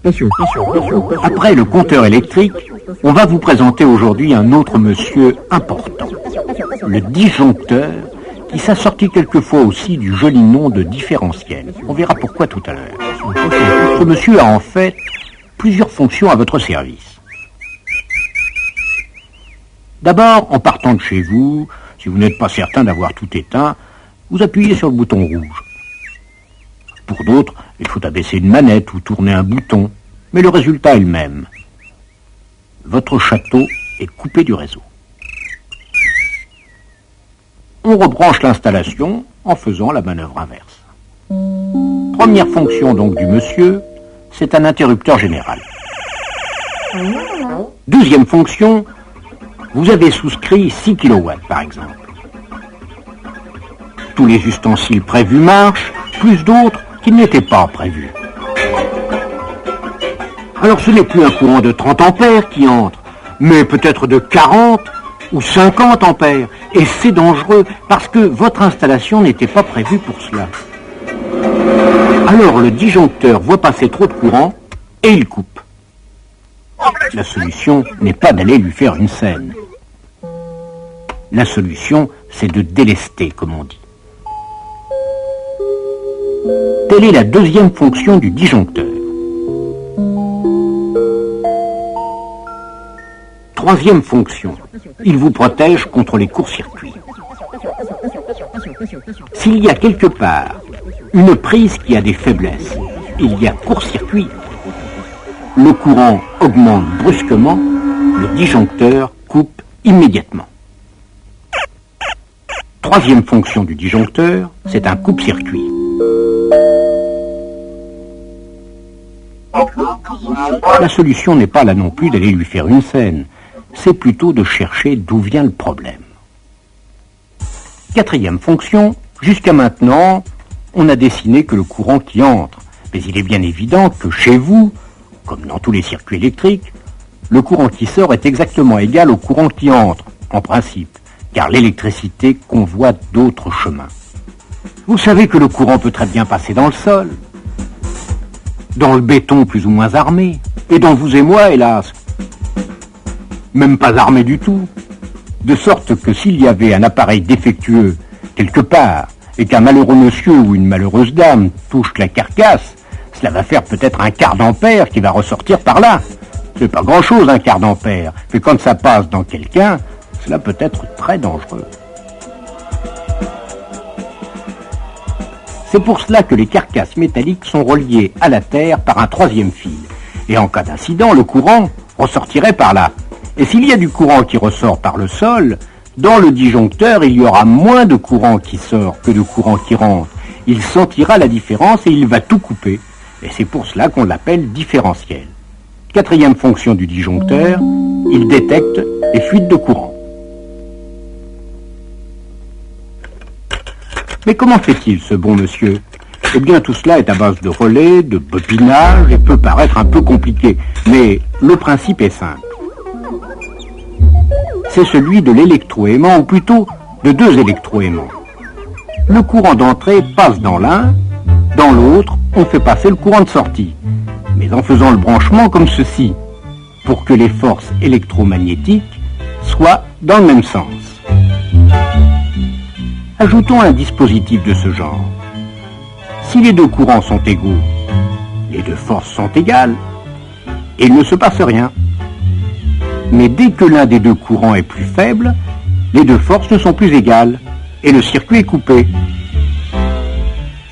Après le compteur électrique, on va vous présenter aujourd'hui un autre monsieur important, le disjoncteur, qui s'assortit quelquefois aussi du joli nom de différentiel. On verra pourquoi tout à l'heure. Ce monsieur a en fait plusieurs fonctions à votre service. D'abord, en partant de chez vous, si vous n'êtes pas certain d'avoir tout éteint, vous appuyez sur le bouton rouge. Pour d'autres, il faut abaisser une manette ou tourner un bouton, mais le résultat est le même. Votre château est coupé du réseau. On rebranche l'installation en faisant la manœuvre inverse. Première fonction donc du monsieur, c'est un interrupteur général. Deuxième fonction, vous avez souscrit 6 kW par exemple. Tous les ustensiles prévus marchent, plus d'autres qui n'étaient pas prévus. Alors ce n'est plus un courant de 30 ampères qui entre, mais peut-être de 40 ou 50 ampères. Et c'est dangereux parce que votre installation n'était pas prévue pour cela. Alors le disjoncteur voit passer trop de courant et il coupe. La solution n'est pas d'aller lui faire une scène. La solution, c'est de délester, comme on dit. Telle est la deuxième fonction du disjoncteur. Troisième fonction, il vous protège contre les courts-circuits. S'il y a quelque part une prise qui a des faiblesses, il y a court-circuit. Le courant augmente brusquement, le disjoncteur coupe immédiatement. Troisième fonction du disjoncteur, c'est un coupe-circuit. La solution n'est pas là non plus d'aller lui faire une scène, c'est plutôt de chercher d'où vient le problème. Quatrième fonction, jusqu'à maintenant, on n'a dessiné que le courant qui entre, mais il est bien évident que chez vous, comme dans tous les circuits électriques, le courant qui sort est exactement égal au courant qui entre, en principe, car l'électricité convoite d'autres chemins. Vous savez que le courant peut très bien passer dans le sol, dans le béton plus ou moins armé, et dans vous et moi, hélas, même pas armé du tout, de sorte que s'il y avait un appareil défectueux quelque part, et qu'un malheureux monsieur ou une malheureuse dame touche la carcasse, cela va faire peut-être un quart d'ampère qui va ressortir par là. C'est pas grand-chose un quart d'ampère, mais quand ça passe dans quelqu'un, cela peut être très dangereux. C'est pour cela que les carcasses métalliques sont reliées à la terre par un troisième fil. Et en cas d'incident, le courant ressortirait par là. Et s'il y a du courant qui ressort par le sol, dans le disjoncteur, il y aura moins de courant qui sort que de courant qui rentre. Il sentira la différence et il va tout couper. Et c'est pour cela qu'on l'appelle différentiel. Quatrième fonction du disjoncteur, il détecte les fuites de courant. Mais comment fait-il, ce bon monsieur? Eh bien, tout cela est à base de relais, de bobinage, et peut paraître un peu compliqué. Mais le principe est simple. C'est celui de l'électroaimant, ou plutôt de deux électroaimants. Le courant d'entrée passe dans l'un, dans l'autre, on fait passer le courant de sortie, mais en faisant le branchement comme ceci, pour que les forces électromagnétiques soient dans le même sens. Ajoutons un dispositif de ce genre. Si les deux courants sont égaux, les deux forces sont égales, et il ne se passe rien. Mais dès que l'un des deux courants est plus faible, les deux forces ne sont plus égales, et le circuit est coupé.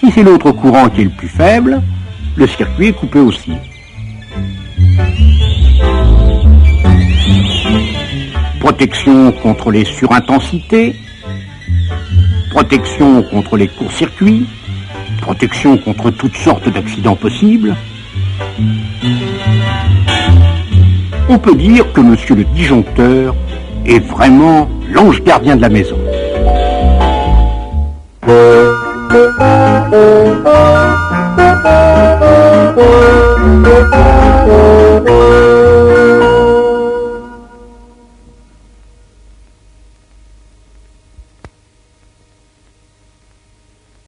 Si c'est l'autre courant qui est le plus faible, le circuit est coupé aussi. Protection contre les surintensités, protection contre les courts-circuits, protection contre toutes sortes d'accidents possibles. On peut dire que monsieur le disjoncteur est vraiment l'ange gardien de la maison.